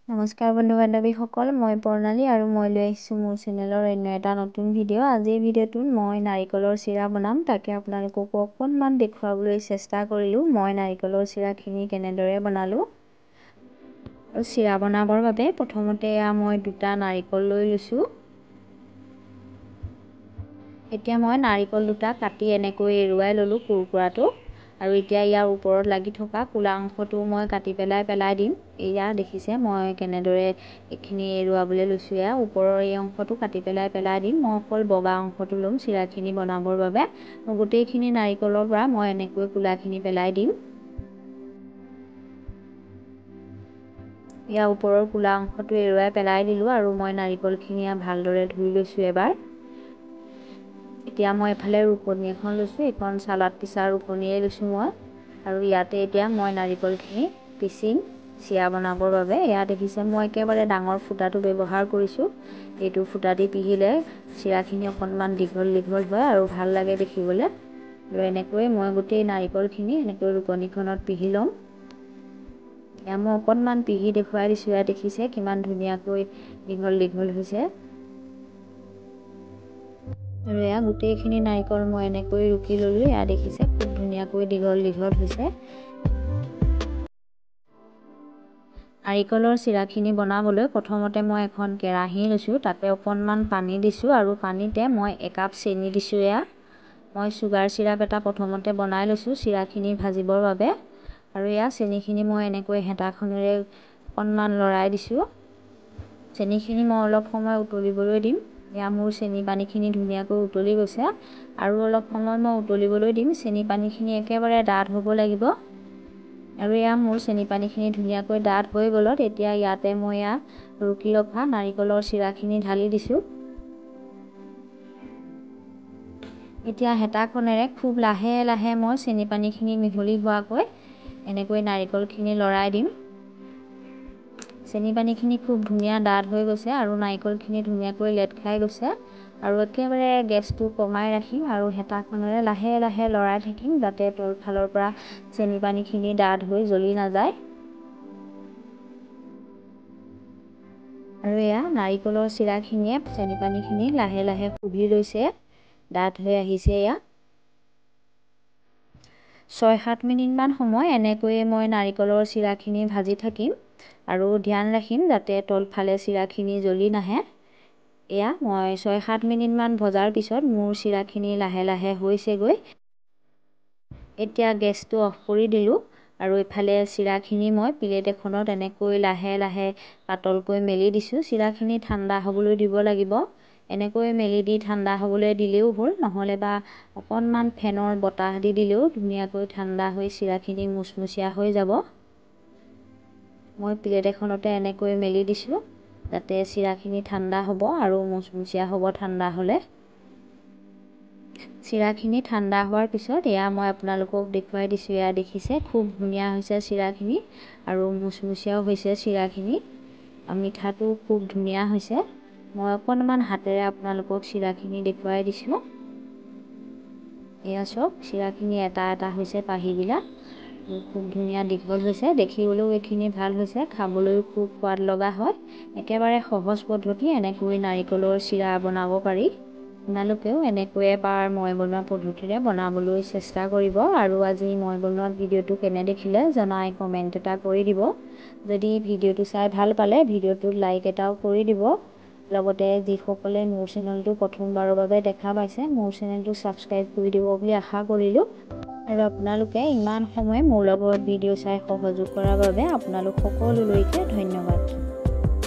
নমস্কাৰ বন্ধু বান্ধৱীসকল, মই প্ৰণালী আৰু মই লৈ আহিছোঁ মোৰ চেনেলৰ অন্য এটা নতুন ভিডিঅ'। আজিৰ ভিডিঅ'টোত মই নাৰিকলৰ চিৰা বনাম, তাকে আপোনালোকক অকণমান দেখুৱাবলৈ চেষ্টা কৰিলোঁ। মই নাৰিকলৰ চিৰাখিনি কেনেদৰে বনালোঁ। আৰু চিৰা বনাবৰ বাবে প্ৰথমতে মই 2টা নাৰিকল লৈ লৈছোঁ। এতিয়া মই নাৰিকল 2টা কাটি এনেকৈ এৰুৱাই ল'লোঁ কুৰকুৰাটো। আৰু এতিয়া ইয়াৰ ওপৰত লাগি থকা ক'লা অংশটো মই কাটি পেলাই দিম। এয়া দেখিছে মই কেনেদৰে এইখিনি এৰুৱাবলৈ লৈছোঁ। এয়া ওপৰৰ এই অংশটো কাটি পেলাই দিম। মই অকল বগা অংশটো ল'ম চিৰাখিনি বনাবৰ বাবে। গোটেইখিনি নাৰিকলৰ পৰা মই এনেকৈ ক'লাখিনি পেলাই দিম। ইয়াৰ ওপৰৰ ক'লা অংশটো এৰুৱাই পেলাই দিলোঁ আৰু মই নাৰিকলখিনি ভালদৰে ধুই লৈছোঁ এবাৰ। এতিয়া মই এফালে ৰুকনি এখন লৈছোঁ, এইখন চালাড পিছা ৰুকনিয়ে লৈছোঁ মই। আৰু ইয়াতে এতিয়া মই নাৰিকলখিনি পিচিম চিৰা বনাবৰ বাবে। এয়া দেখিছে মই একেবাৰে ডাঙৰ ফুটাটো ব্যৱহাৰ কৰিছোঁ। এইটো ফুটা দি পিহিলে চিৰাখিনি অকণমান দীঘল হয় আৰু ভাল লাগে দেখিবলৈ। আৰু এনেকৈ মই গোটেই নাৰিকলখিনি এনেকৈ ৰুকনিখনত পিহি ল'ম। এয়া মই অকণমান পিহি দেখুৱাই দিছোঁ। এয়া দেখিছে কিমান ধুনীয়াকৈ দীঘল হৈছে। আৰু এয়া গোটেইখিনি নাৰিকল মই এনেকৈ ৰুকি ল'লোঁ। এয়া দেখিছে খুব ধুনীয়াকৈ দীঘল হৈছে। নাৰিকলৰ চিৰাখিনি বনাবলৈ প্ৰথমতে মই এখন কেৰাহী লৈছোঁ, তাতে অকণমান পানী দিছোঁ আৰু পানীতে মই 1 কাপ চেনি দিছোঁ। এয়া মই চুগাৰ চিৰাপ এটা প্ৰথমতে বনাই লৈছোঁ চিৰাখিনি ভাজিবৰ বাবে। আৰু এয়া চেনিখিনি মই এনেকৈ হেতাখনেৰে অকণমান লৰাই দিছোঁ। চেনিখিনি মই অলপ সময় উতলিবলৈ দিম। এয়া মোৰ চেনি পানীখিনি ধুনীয়াকৈ উতলি গৈছে। আৰু অলপ সময় মই উতলিবলৈ দিম। চেনি পানীখিনি একেবাৰে ডাঠ হ'ব লাগিব। আৰু এয়া মোৰ চেনি পানীখিনি ধুনীয়াকৈ ডাঠ হৈ গ'লত এতিয়া ইয়াতে মই ৰুকি ৰখা নাৰিকলৰ চিৰাখিনি ঢালি দিছোঁ। এতিয়া হেতাখনেৰে খুব লাহে মই চেনি পানীখিনি মিহলি হোৱাকৈ এনেকৈ নাৰিকলখিনি লৰাই দিম। চেনি পানীখিনি খুব ধুনীয়া ডাঠ হৈ গৈছে আৰু নাৰিকলখিনি ধুনীয়াকৈ লেট খাই গৈছে। আৰু একেবাৰে গেছটো কমাই ৰাখিম আৰু হেতাখনেৰে লাহে লৰাই থাকিম যাতে তলফালৰ পৰা চেনি পানীখিনি ডাঠ হৈ জ্বলি নাযায়। আৰু এয়া নাৰিকলৰ চিৰাখিনিয়ে চেনি পানীখিনি লাহে শুহি লৈছে, ডাঠ হৈ আহিছে। এয়া 6-7 মিনিটমান সময় এনেকৈয়ে মই নাৰিকলৰ চিৰাখিনি ভাজি থাকিম আৰু ধ্যান ৰাখিম যাতে তলফালে চিৰাখিনি জ্বলি নাহে। এয়া মই 6-7 মিনিটমান ভজাৰ পিছত মোৰ চিৰাখিনি লাহে হৈছেগৈ। এতিয়া গেছটো অফ কৰি দিলোঁ আৰু এইফালে চিৰাখিনি মই প্লেট এখনত এনেকৈ লাহে পাতলকৈ মেলি দিছোঁ। চিৰাখিনি ঠাণ্ডা হ'বলৈ দিব লাগিব। এনেকৈ মেলি দি ঠাণ্ডা হ'বলৈ দিলেও হ'ল, নহ'লে বা অকণমান ফেনৰ বতাহ দি দিলেও ধুনীয়াকৈ ঠাণ্ডা হৈ চিৰাখিনি মুচমুচীয়া হৈ যাব। মই প্লেট এখনতে এনেকৈ মেলি দিছোঁ যাতে চিৰাখিনি ঠাণ্ডা হ'ব আৰু মুচমুচীয়া হ'ব ঠাণ্ডা হ'লে। চিৰাখিনি ঠাণ্ডা হোৱাৰ পিছত এয়া মই আপোনালোকক দেখুৱাই দিছোঁ। এয়া দেখিছে খুব ধুনীয়া হৈছে চিৰাখিনি আৰু মুচমুচীয়াও হৈছে চিৰাখিনি। মিঠাটো খুব ধুনীয়া হৈছে। মই অকণমান হাতেৰে আপোনালোকক চিৰাখিনি দেখুৱাই দিছোঁ। এয়া চাওক চিৰাখিনি এটা হৈছে পাহিবিলাক। খুব ধুনীয়া দীঘল হৈছে, দেখিবলৈও এইখিনি ভাল হৈছে, খাবলৈও খুব সোৱাদ লগা হয়। একেবাৰে সহজ পদ্ধতি, এনেকৈ নাৰিকলৰ চিৰা বনাব পাৰি। আপোনালোকেও এনেকৈ এবাৰ মই বনোৱা পদ্ধতিৰে বনাবলৈ চেষ্টা কৰিব। আৰু আজি মই বনোৱা ভিডিঅ'টো কেনে দেখিলে জনাই কমেণ্ট এটা কৰি দিব। যদি ভিডিঅ'টো চাই ভাল পালে ভিডিঅ'টোত লাইক এটাও কৰি দিব। লগতে যিসকলে মোৰ চেনেলটো প্ৰথমবাৰৰ বাবে দেখা পাইছে মোৰ চেনেলটো ছাবস্ক্ৰাইব কৰি দিব বুলি আশা কৰিলোঁ। আৰু আপোনালোকে ইমান সময় মোৰ লগত ভিডিঅ' চাই সহযোগ কৰাৰ বাবে আপোনালোক সকলোলৈকে ধন্যবাদ।